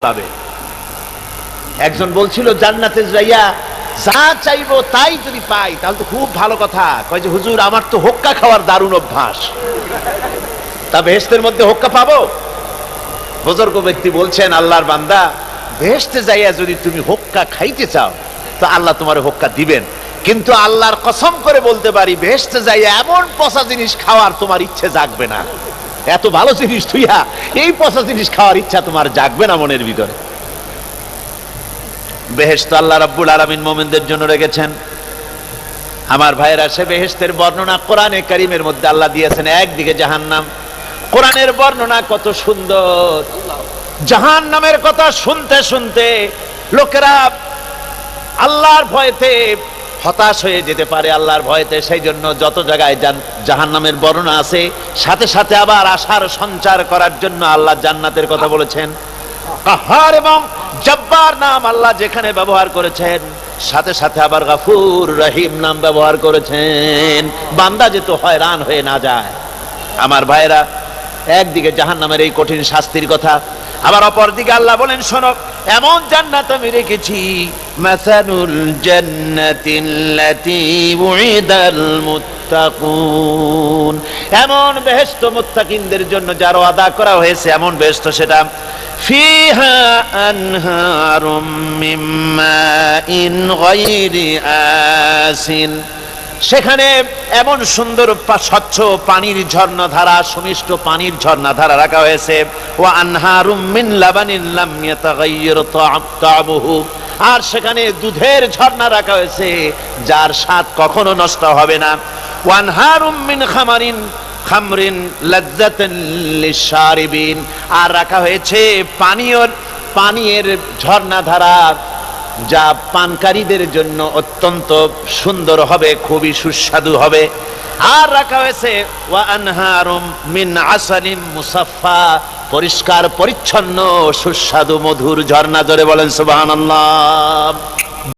পাবে। একজন বলছিল জান্নাতে যাইয়া যা চাইবো তাই যদি পাই তাহলে তো খুব ভালো কথা। কয় যে হুজুর আমার তো হোক্কা খাওয়ার দারুণ অভ্যাস, তা বেহেশতের মধ্যে হোক্কা পাবো? বুজুর্গ ব্যক্তি বলছেন আল্লাহর বান্দা, বেহেশতে যাইয়া যদি তুমি হোক্কা খাইতে চাও তো আল্লাহ তোমার হোক্কা দিবেন, কিন্তু আল্লাহর কসম করে বলতে পারি বেহেশতে যাইয়া এমন পচা জিনিস খাওয়ার তোমার ইচ্ছে জাগবে না। এত ভালো জিনিস তুইয়া এই পচা জিনিস খাওয়ার ইচ্ছা তোমার জাগবে না মনের ভিতরে। বেহেশত আল্লাহ রাব্বুল আলামিন মুমিনদের জন্য রেখেছেন। আমার ভাইরা, সে বেহেশতের বর্ণনা কোরআনে কারীমের মধ্যে আল্লাহ দিয়েছেন। একদিকে জাহান্নাম, কোরআনের বর্ণনা কত সুন্দর। জাহান্নামের কথা শুনতে শুনতে লোকেরা আল্লাহর ভয়তে হতাশ হয়ে যেতে পারে, আল্লাহর ভয়তে। সেই জন্য যত জায়গায় জাহান্নামের বর্ণনা আছে সাথে সাথে আবার আশার সঞ্চার করার জন্য আল্লাহ জান্নাতের কথা বলেছেন। কাহার এবং জব্বার নাম আল্লাহ যেখানে ব্যবহার করেছেন সাথে সাথে আবার গফুর রহিম নাম ব্যবহার করেছেন, বান্দা যেন হয়রান হয়ে না যায়। আমার ভাইরা, একদিকে জাহান্নামের এই কঠিন শাস্তির কথা, আবার অপর দিকে আল্লাহ বলেন শোনো, এমন জান্নাত আমি রেখেছি, মাসালুল জান্নাতিল্লাতী উইদাল মুত্তাকুন, এমন বেহেশত মুত্তাকিনদের জন্য যার ওয়াদা করা হয়েছে এমন বেহেশত, সেটা ফিহা আনহারুম মিন মাইন গায়রি আসিন, সেখানে এমন সুন্দর স্বচ্ছ পানির ঝর্ণাধারা, সুমিষ্ট পানির ঝর্ণাধারা রাখা হয়েছে। ওয়া আনহারুম মিন লাবানিন লাম ইয়াতাগায়্যার তা'আমুহু, আর সেখানে দুধের ঝর্ণা রাখা হয়েছে যার স্বাদ কখনো নষ্ট হবে না। ওয়া আনহারুম মিন খামরিন লাযযাতান লিশ-শারিবিন, আর রাখা হয়েছে পানীয়ের ঝর্ণাধারা যা পানকারীদের জন্য অত্যন্ত সুন্দর হবে, খুবই সুস্বাদু হবে। আর রাখা হয়েছে ওয়া আনহারুম মিন আসালিম মুসাফফা, পরিষ্কার পরিচ্ছন্ন সুস্বাদু মধুর ঝর্ণা। জোরে বলেন সুবহানাল্লাহ।